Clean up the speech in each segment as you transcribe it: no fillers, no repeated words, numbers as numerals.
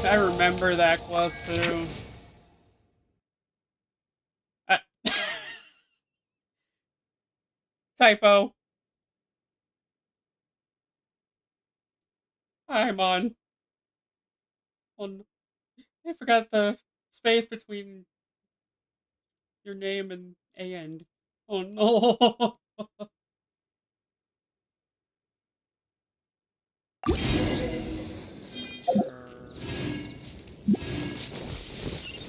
I remember that quest too. Uh, typo. I'm on. I forgot the space between your name and a end. Oh no.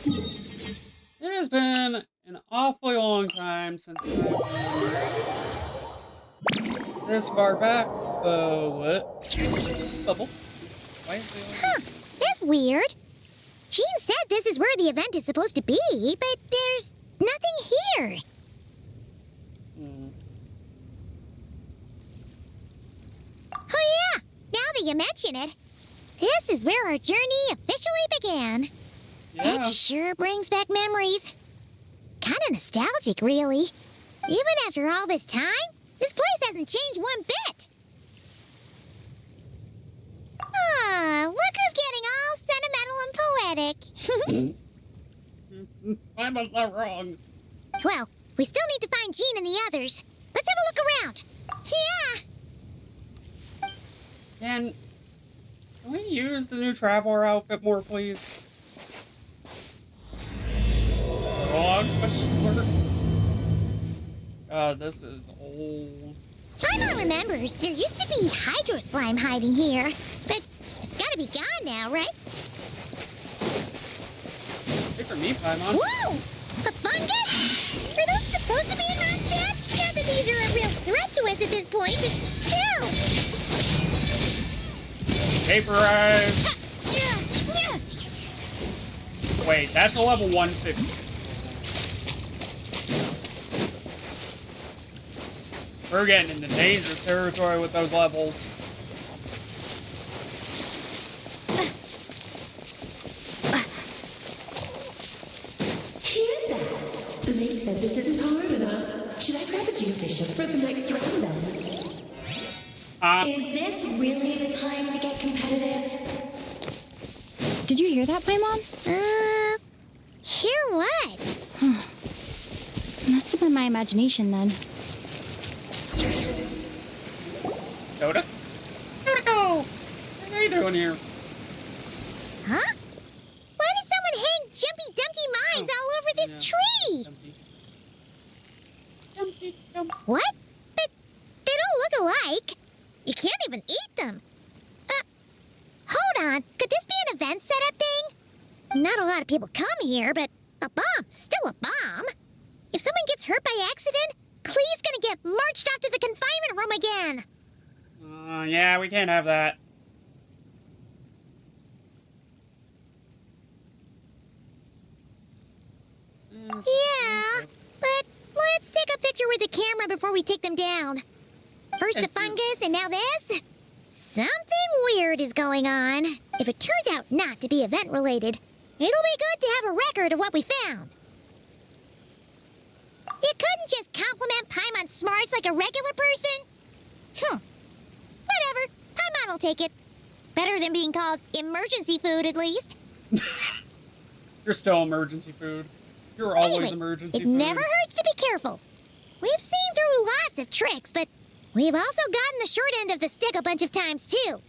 It has been an awfully long time since I've been this far back. What? Bubble? Why is they always Huh, that's weird. Jean said this is where the event is supposed to be, but there's nothing here. Hmm. Oh yeah, now that you mention it, this is where our journey officially began. Yeah. It sure brings back memories. Kinda nostalgic, really. Even after all this time, this place hasn't changed one bit. Ah, Looker's getting all sentimental and poetic. I'm not wrong. Well, we still need to find Jean and the others. Let's have a look around. Yeah! Can we use the new Traveler outfit more, please? Wrong question mark. God, this is old. Paimon remembers there used to be hydro slime hiding here, but it's gotta be gone now, right? Hey, for me, Paimon. Whoa! A fungus? Are those supposed to be in Mondstat? Not that these are a real threat to us at this point, but still! Vaporize! Wait, that's a level 150. We're getting into dangerous territory with those levels. Hear that? The lake said this isn't hard enough. Should I grab a geofishing for the next round then? Is this really the time to get competitive? Did you hear that, Paimon? Hear what? Must have been my imagination then. Dota? Dota go! What are you doing here? Huh? Why did someone hang Jumpy Dumpty mines all over this tree? Dumpty, dump. What? But they don't look alike. You can't even eat them. Hold on. Could this be an event setup thing? Not a lot of people come here, but a bomb's still a bomb. If someone gets hurt by accident, Clee's gonna get marched off to the confinement room again. Yeah, we can't have that. Yeah, but let's take a picture with the camera before we take them down. First the fungus, and now this? Something weird is going on. If it turns out not to be event-related, it'll be good to have a record of what we found. You couldn't just compliment Paimon's smarts like a regular person? Whatever. Paimon will take it. Better than being called emergency food, at least. You're still emergency food. You're always Anyway, emergency it food. never hurts to be careful. We've seen through lots of tricks, but we've also gotten the short end of the stick a bunch of times, too.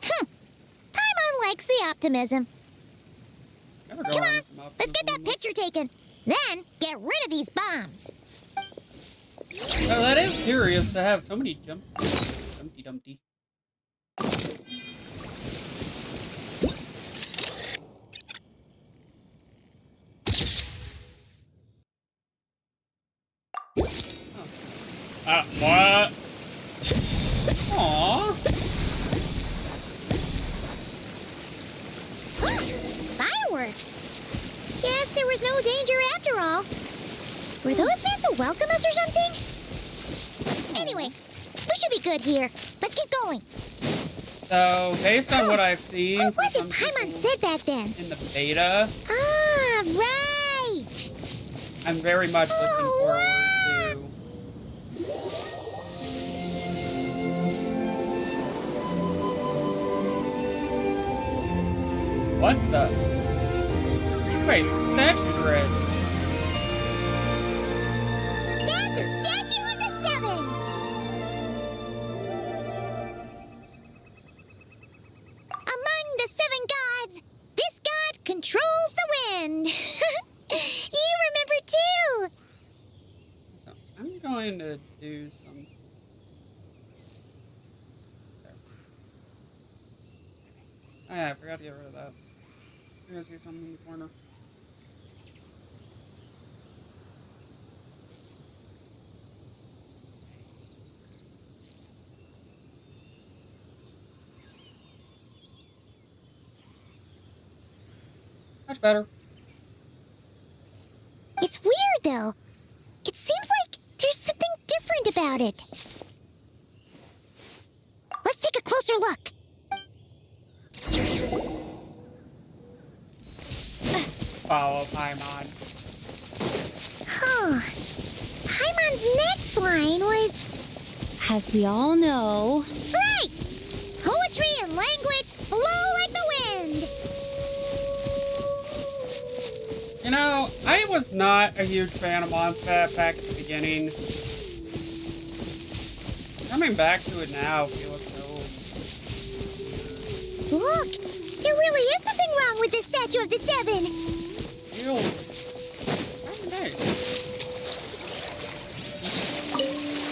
Paimon likes the optimism. Never go Come on, some let's get that optimism. picture taken. Then, get rid of these bombs. Oh, that is curious to have so many Dumpty Dumpty. What? Aww. Fireworks. Guess there was no danger after all. Were those meant to welcome us or something? Anyway, we should be good here. Let's keep going. So, based on what I've seen What from was some it Paimon people said back then? in the beta, Ah, right. I'm very much looking forward to. What the? Wait, the statue's red. That's a statue of the seven! Among the seven gods, this god controls the wind. You remember too! So I'm going to do some. Oh yeah, I forgot to get rid of that. You're gonna see something in the corner. Much better. It's weird though. It seems like there's something different about it. Let's take a closer look. Follow Paimon. Huh. Paimon's next line was... As we all know, Right! Poetry and language flow like the wind! You know, I was not a huge fan of Mondstat back at the beginning. Coming back to it now feels so... Look! There really is something wrong with this statue of the seven! feels... kind of nice.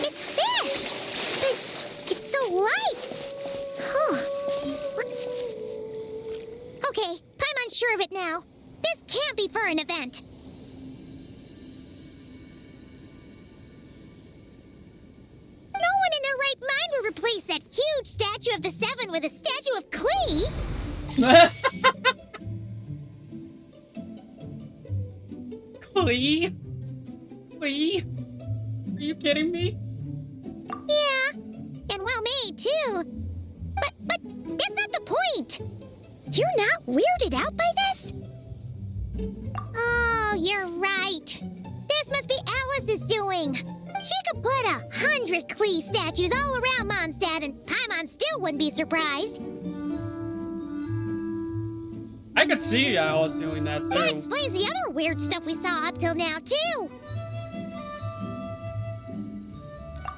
It's fish! But it's so light! Huh. What? Okay, Paimon's sure of it now. This can't be for an event. No one in their right mind would replace that huge statue of the seven with a statue of Klee! Klee? Klee? Are you kidding me? Yeah, and well made too. But that's not the point. You're not weirded out by this? Oh, you're right. This must be Alice's doing. She could put 100 Klee statues all around Mondstat and Paimon still wouldn't be surprised. I could see Alice doing that That too. explains the other weird stuff we saw up till now, too.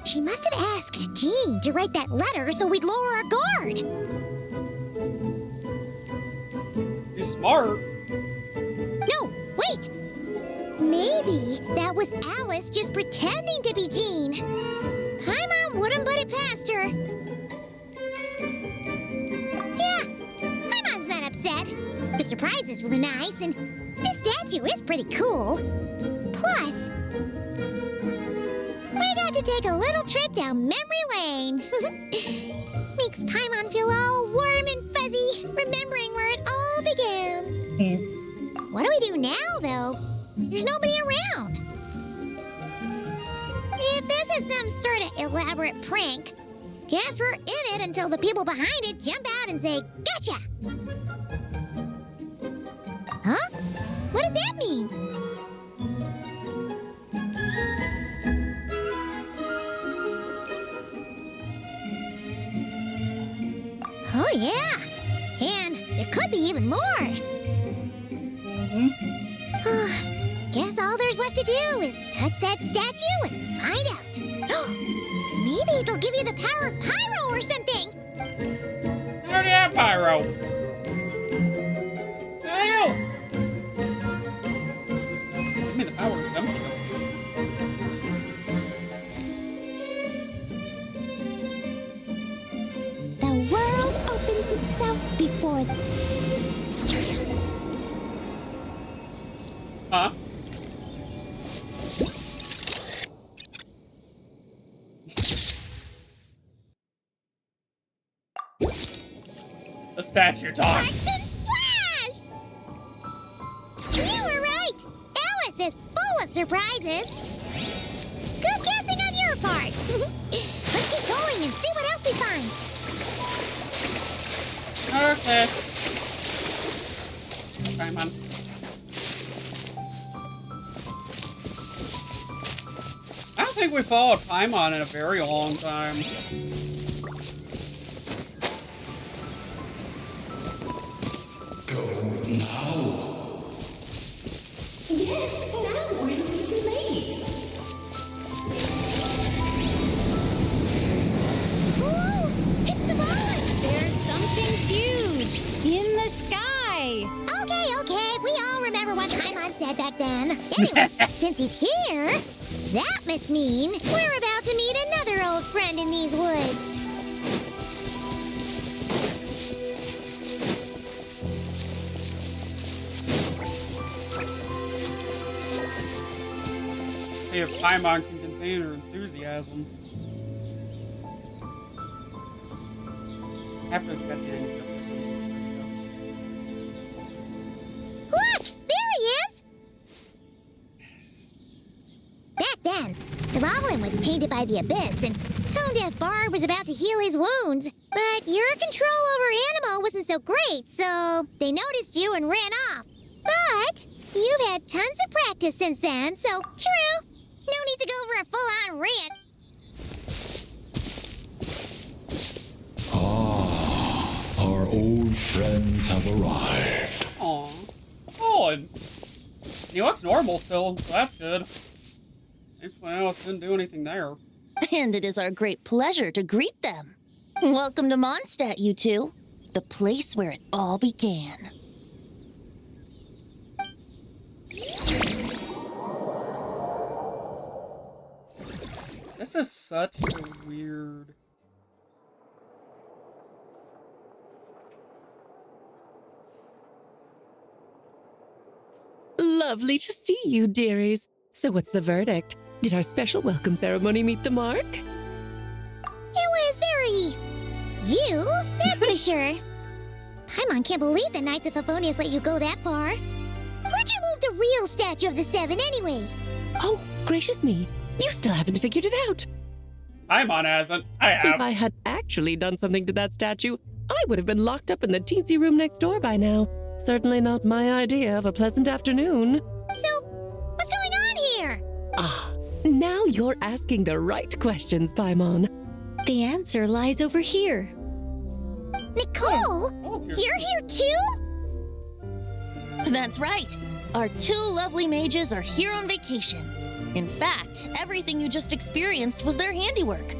She must have asked Jean to write that letter so we'd lower our guard. She's smart. No, wait! Maybe that was Alice just pretending to be Jean. Paimon wouldn't put it past her. Yeah, Paimon's not upset. The surprises were nice, and this statue is pretty cool. Plus, we got to take a little trip down memory lane. Makes Paimon feel all warm and fuzzy, remembering where it all began. What do we do now, though? There's nobody around. If this is some sort of elaborate prank, guess we're in it until the people behind it jump out and say, "Gotcha!" Huh? What does that mean? Oh, yeah. And there could be even more. Guess all there's left to do is touch that statue and find out. Maybe it'll give you the power of Pyro or something. I already have Pyro. The hell? Give me the power of something. The world opens itself before... Huh? The statue talks. Parsons Flash! You were right. Alice is full of surprises. Good guessing on your part. Let's keep going and see what else we find. Okay. Paimon. I don't think we followed Paimon in a very long time. Go now. Yes, now or it'll be too late. Whoa! It's the ball! There's something huge in the sky. Okay, we all remember what Paimon said back then. Anyway, since he's here, that must mean we're about to meet another old friend in these woods. See if Paimon can contain her enthusiasm. After this cutscene, I need to put something in the first Look! There he is! Back then, the Goblin was tainted by the Abyss, and Tone Deaf Bard was about to heal his wounds. But your control over Animo wasn't so great, so they noticed you and ran off. But you've had tons of practice since then, so true. No need to go over a full-on rant. Our old friends have arrived. Aw. Oh, and he looks normal still, so that's good. Anyone else didn't do anything there. And it is our great pleasure to greet them. Welcome to Mondstat, you two. The place where it all began. This is such a weird... Lovely to see you, dearies. So what's the verdict? Did our special welcome ceremony meet the mark? It was very... you, that's for sure. Paimon can't believe the Knights of Favonius let you go that far. Where'd you move the real statue of the Seven anyway? Oh, gracious me. You still haven't figured it out. Paimon hasn't. I have. If I had actually done something to that statue, I would have been locked up in the teensy room next door by now. Certainly not my idea of a pleasant afternoon. So, what's going on here? Ah, now you're asking the right questions, Paimon. The answer lies over here. Nicole, Oh, it's here. you're here too? That's right. Our two lovely mages are here on vacation. In fact, everything you just experienced was their handiwork.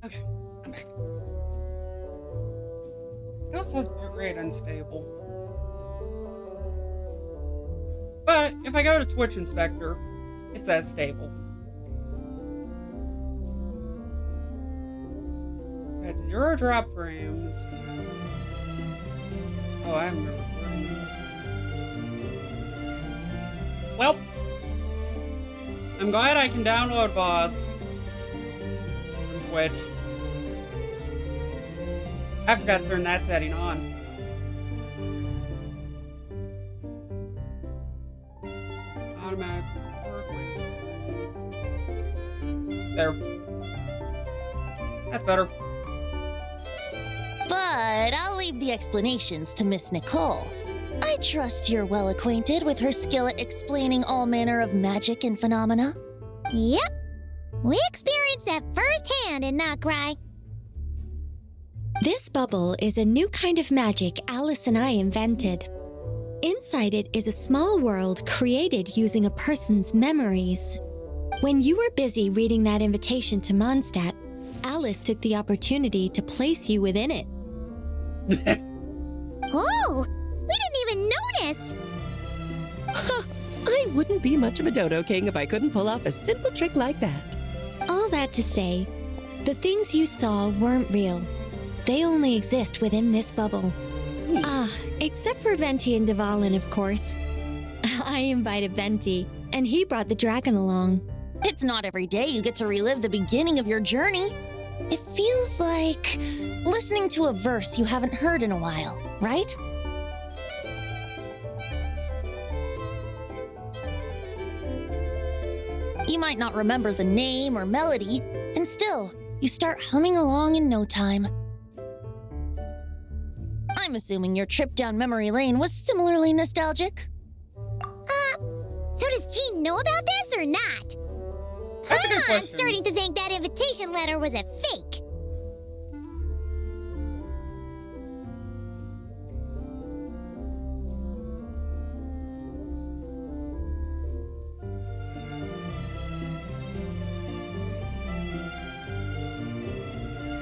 Okay, I'm back. Still says bitrate unstable. But if I go to Twitch Inspector, it says stable. That's 0 drop frames. Oh, I haven't been recording this whole time. Well, I'm glad I can download VODs from Twitch. I forgot to turn that setting on. Automatic record when there. That's better. But I'll leave the explanations to Miss Nicole. I trust you're well acquainted with her skill at explaining all manner of magic and phenomena. Yep. We experienced that firsthand in Nocry. This bubble is a new kind of magic Alice and I invented. Inside it is a small world created using a person's memories. When you were busy reading that invitation to Mondstat, Alice took the opportunity to place you within it. Oh, we didn't even notice. I wouldn't be much of a Dodo King if I couldn't pull off a simple trick like that. All that to say, the things you saw weren't real. They only exist within this bubble. Ah, except for Venti and Dvalin, of course. I invited Venti, and he brought the dragon along. It's not every day you get to relive the beginning of your journey. It feels like listening to a verse you haven't heard in a while, right? You might not remember the name or melody, and still, you start humming along in no time. I'm assuming your trip down memory lane was similarly nostalgic. So does Jean know about this or not? That's a good I'm question. starting to think that invitation letter was a fake.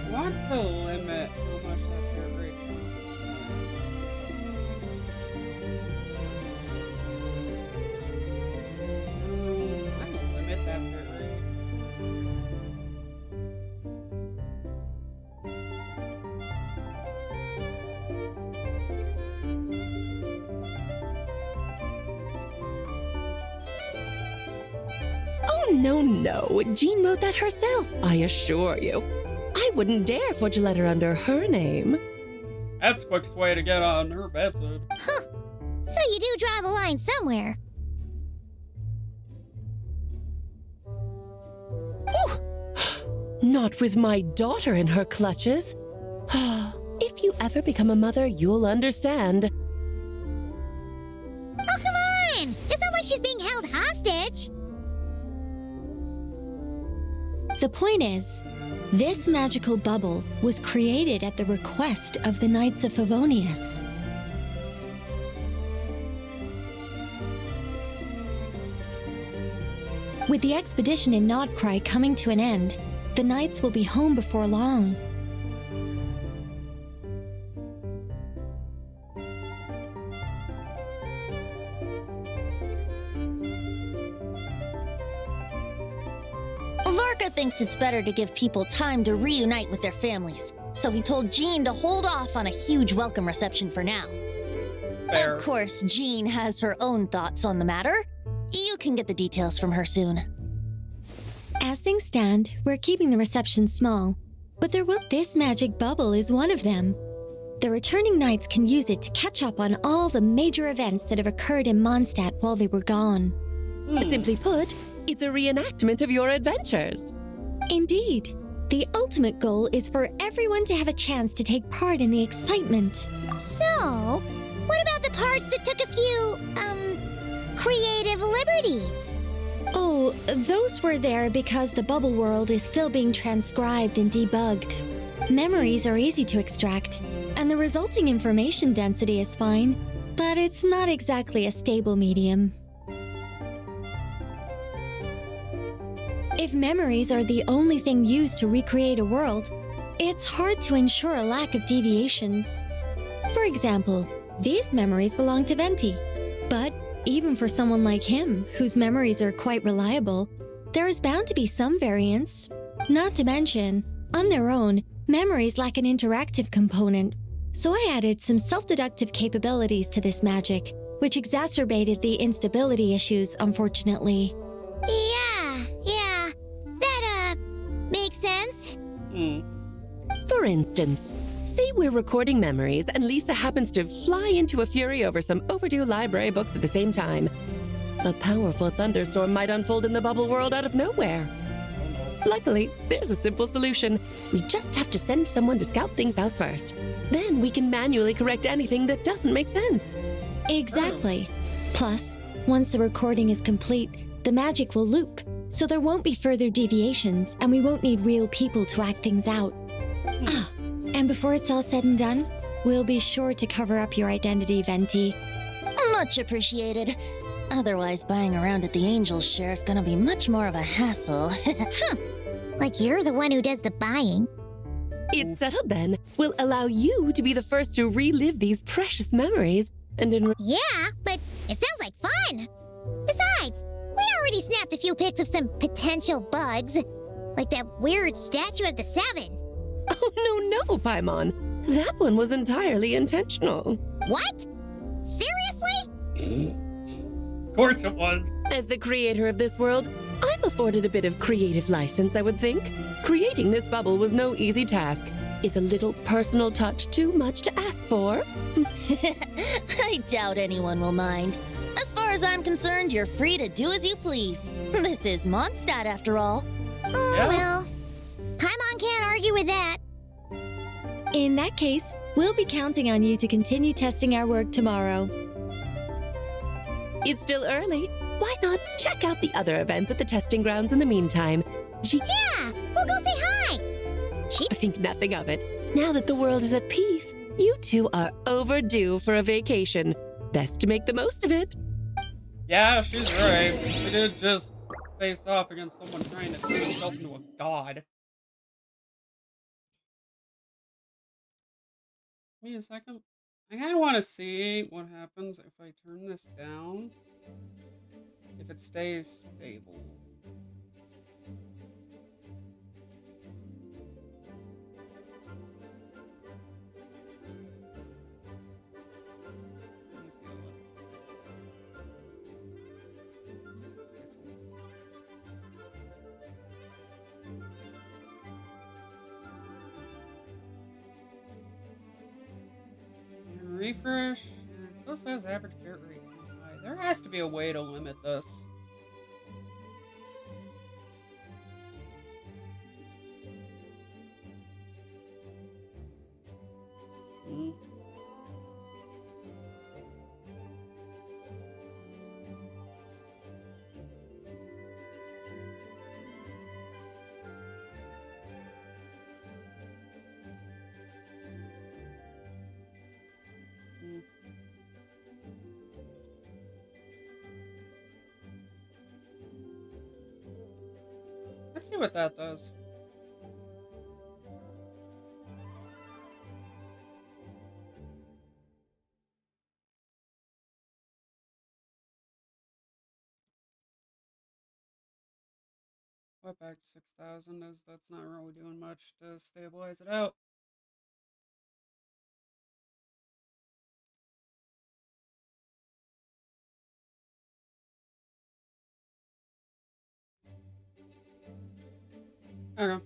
I want to limit how much that pair rate's going. I can limit that pair rate. Oh, no. Jean wrote that herself, I assure you. I wouldn't dare forge a letter under her name. That's the quickest way to get on her bad side. Huh. So you do draw the line somewhere. Not with my daughter in her clutches. If you ever become a mother, you'll understand. Oh, come on! It's not like she's being held hostage. The point is, this magical bubble was created at the request of the Knights of Favonius. With the expedition in Nodcry coming to an end, the Knights will be home before long. Varka thinks it's better to give people time to reunite with their families, so he told Jean to hold off on a huge welcome reception for now. Fair. Of course, Jean has her own thoughts on the matter. You can get the details from her soon. As things stand, we're keeping the reception small, but this magic bubble is one of them. The returning knights can use it to catch up on all the major events that have occurred in Mondstat while they were gone. Simply put, it's a reenactment of your adventures. Indeed. The ultimate goal is for everyone to have a chance to take part in the excitement. So, what about the parts that took a few, creative liberties? Oh, those were there because the bubble world is still being transcribed and debugged. Memories are easy to extract, and the resulting information density is fine, but it's not exactly a stable medium. If memories are the only thing used to recreate a world, it's hard to ensure a lack of deviations. For example, these memories belong to Venti, but even for someone like him, whose memories are quite reliable, there is bound to be some variance. Not to mention, on their own, memories lack an interactive component, so I added some self-deductive capabilities to this magic, which exacerbated the instability issues, unfortunately. Yeah, that, makes sense. For instance, say we're recording memories and Lisa happens to fly into a fury over some overdue library books at the same time. A powerful thunderstorm might unfold in the bubble world out of nowhere. Luckily, there's a simple solution. We just have to send someone to scout things out first. Then we can manually correct anything that doesn't make sense. Exactly. Plus, once the recording is complete, the magic will loop, so there won't be further deviations and we won't need real people to act things out. And before it's all said and done, we'll be sure to cover up your identity, Venti. Much appreciated. Otherwise, buying around at the Angel's share is gonna be much more of a hassle. Like you're the one who does the buying. It's settled then. We'll allow you to be the first to relive these precious memories, and Yeah, but it sounds like fun. Besides, we already snapped a few pics of some potential bugs. Like that weird statue of the Seven. Oh, no, Paimon. That one was entirely intentional. What? Seriously? Of course it was. As the creator of this world, I'm afforded a bit of creative license, I would think. Creating this bubble was no easy task. Is a little personal touch too much to ask for? I doubt anyone will mind. As far as I'm concerned, you're free to do as you please. This is Mondstat, after all. Oh, Yeah. well. Paimon can't argue with that. In that case, we'll be counting on you to continue testing our work tomorrow. It's still early. Why not check out the other events at the testing grounds in the meantime? Yeah, we'll go say hi. Think nothing of it. Now that the world is at peace, you two are overdue for a vacation. Best to make the most of it. Yeah, she's right. We did just face off against someone trying to turn himself into a god. Give me a second. I kind of want to see what happens if I turn this down. If it stays stable. Refresh, and it still says average bit rate too high. There has to be a way to limit this. Hmm. Let's see what that does. What back to 6,000 is that's not really doing much to stabilize it out. Okay.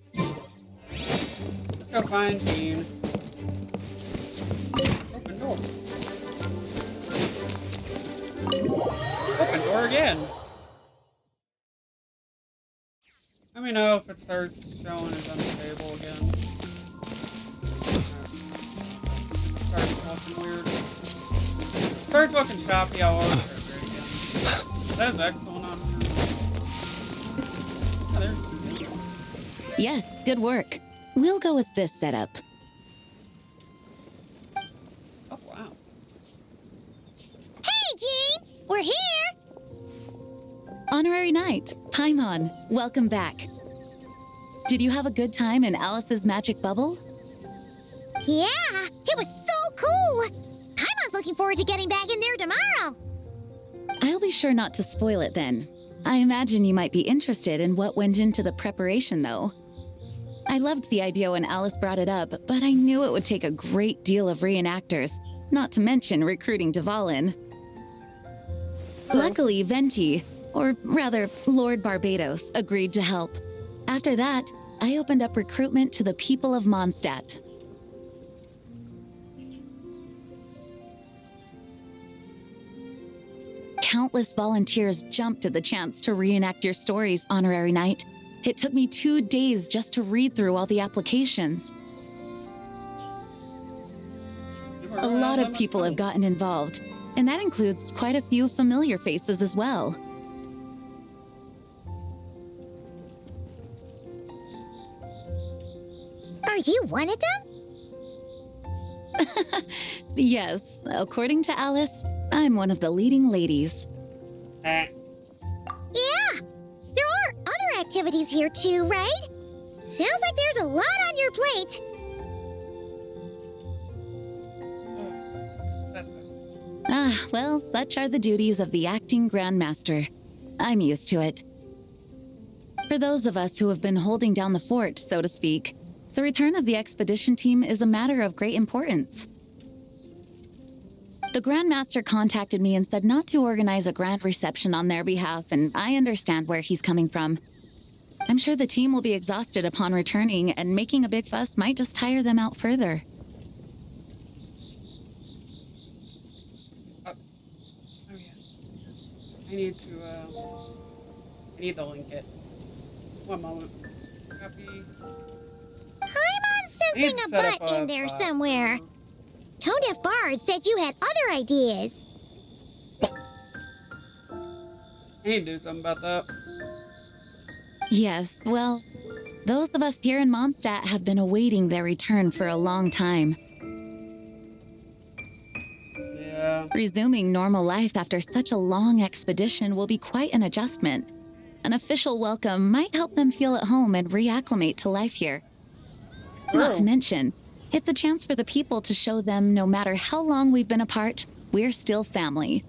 Let's go find Jean. Open door. Open door again. Let me know if it starts showing as unstable again. It starts looking weird. It starts looking choppy all over again. It says excellent on here. Oh, there's Jean. Yes, good work. We'll go with this setup. Oh, wow. Hey, Jean! We're here! Honorary Knight, Paimon, welcome back. Did you have a good time in Alice's magic bubble? Yeah, it was so cool! Paimon's looking forward to getting back in there tomorrow! I'll be sure not to spoil it then. I imagine you might be interested in what went into the preparation, though. I loved the idea when Alice brought it up, but I knew it would take a great deal of reenactors, not to mention recruiting Dvalin. Luckily, Venti, or rather, Lord Barbados, agreed to help. After that, I opened up recruitment to the people of Mondstat. Countless volunteers jumped at the chance to reenact your stories, Honorary Knight. It took me 2 days just to read through all the applications. A lot of people have gotten involved, and that includes quite a few familiar faces as well. Are you one of them? Yes, according to Alice, I'm one of the leading ladies. Yeah! There are other activities here too, right? Sounds like there's a lot on your plate. That's better. Ah, well, such are the duties of the acting Grandmaster. I'm used to it. For those of us who have been holding down the fort, so to speak, the return of the expedition team is a matter of great importance. The Grand Master contacted me and said not to organize a grand reception on their behalf, and I understand where he's coming from. I'm sure the team will be exhausted upon returning, and making a big fuss might just tire them out further. Oh yeah. I need to link it. One moment. Copy. I'm sensing a butt in there somewhere. Tone Deaf Bard said you had other ideas. I need to do something about that. Yes, well, those of us here in Mondstat have been awaiting their return for a long time. Yeah. Resuming normal life after such a long expedition will be quite an adjustment. An official welcome might help them feel at home and reacclimate to life here. Not to mention, it's a chance for the people to show them no matter how long we've been apart, we're still family.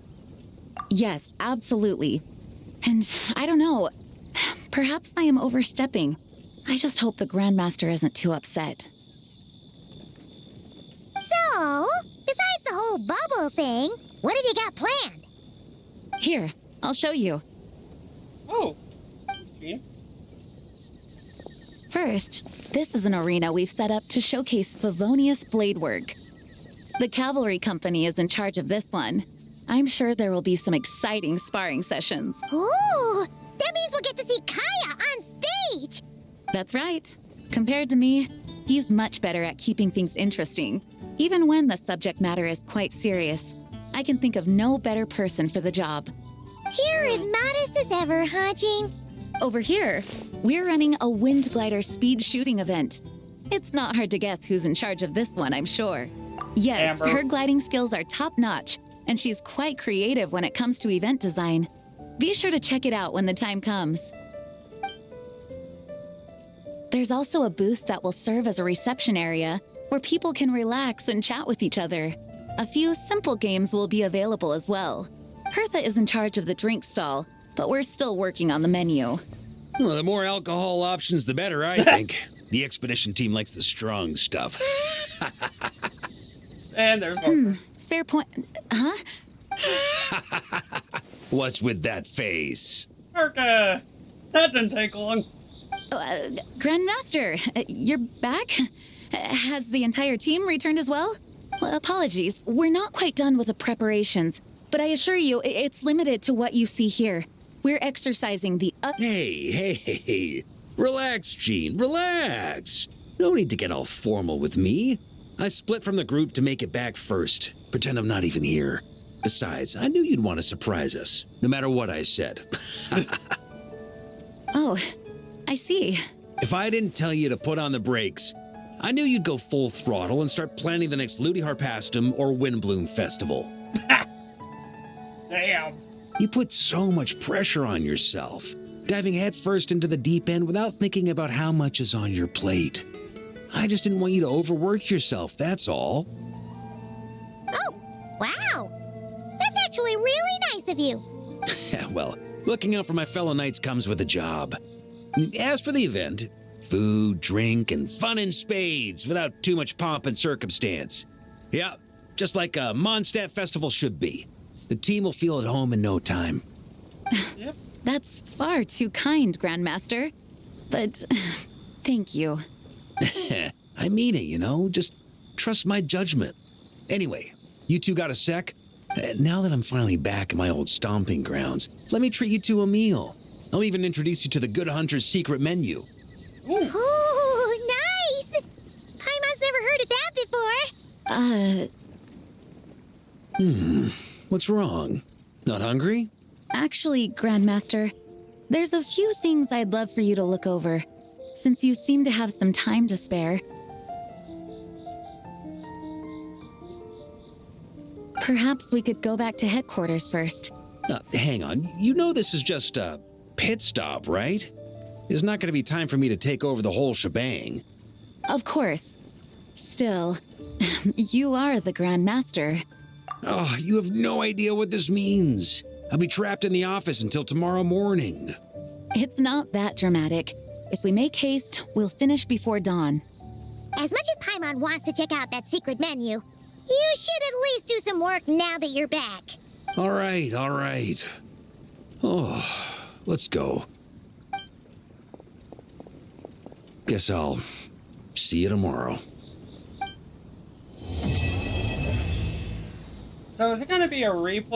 Yes, absolutely. And I don't know, perhaps I am overstepping. I just hope the Grandmaster isn't too upset. So, besides the whole bubble thing, what have you got planned? Here, I'll show you. Oh. Gene? First, this is an arena we've set up to showcase Favonius blade work. The cavalry company is in charge of this one. I'm sure there will be some exciting sparring sessions. Ooh, that means we'll get to see Kaya on stage! That's right. Compared to me, he's much better at keeping things interesting, even when the subject matter is quite serious. I can think of no better person for the job. You're as modest as ever, huh, Jean? Over here, we're running a wind glider speed shooting event. It's not hard to guess who's in charge of this one, I'm sure. Yes, Amber. her gliding skills are top-notch, and she's quite creative when it comes to event design. Be sure to check it out when the time comes. There's also a booth that will serve as a reception area where people can relax and chat with each other. A few simple games will be available as well. Hertha is in charge of the drink stall, but we're still working on the menu. Well, the more alcohol options, the better, I think. The expedition team likes the strong stuff. And there's one. Fair point. Huh? What's with that face? Arca! That didn't take long. Grandmaster, you're back? Has the entire team returned as well? Well, apologies, we're not quite done with the preparations, but I assure you, it's limited to what you see here. We're exercising the Hey. Relax, Gene, relax. No need to get all formal with me. I split from the group to make it back first. Pretend I'm not even here. Besides, I knew you'd want to surprise us, no matter what I said. Oh, I see. If I didn't tell you to put on the brakes, I knew you'd go full throttle and start planning the next Ludi Harpastum or Windbloom Festival. Damn. You put so much pressure on yourself, diving headfirst into the deep end without thinking about how much is on your plate. I just didn't want you to overwork yourself, that's all. Oh, wow. That's actually really nice of you. Well, looking out for my fellow knights comes with a job. As for the event, food, drink, and fun in spades without too much pomp and circumstance. Yeah, just like a Mondstat festival should be. The team will feel at home in no time. Yep. That's far too kind, Grandmaster. But thank you. I mean it, you know? Just trust my judgment. Anyway, you two got a sec? Now that I'm finally back in my old stomping grounds, let me treat you to a meal. I'll even introduce you to the Good Hunter's secret menu. Ooh. Ooh, nice! Paimon's never heard of that before. What's wrong? Not hungry? Actually, Grandmaster, there's a few things I'd love for you to look over, since you seem to have some time to spare. Perhaps we could go back to headquarters first. Hang on. You know this is just a pit stop, right? There's not going to be time for me to take over the whole shebang. Of course. Still, you are the Grand Master. Oh, you have no idea what this means. I'll be trapped in the office until tomorrow morning. It's not that dramatic. If we make haste, we'll finish before dawn. As much as Paimon wants to check out that secret menu, You should at least do some work now that you're back. All right, all right. Oh, let's go. Guess I'll see you tomorrow. So is it going to be a replay?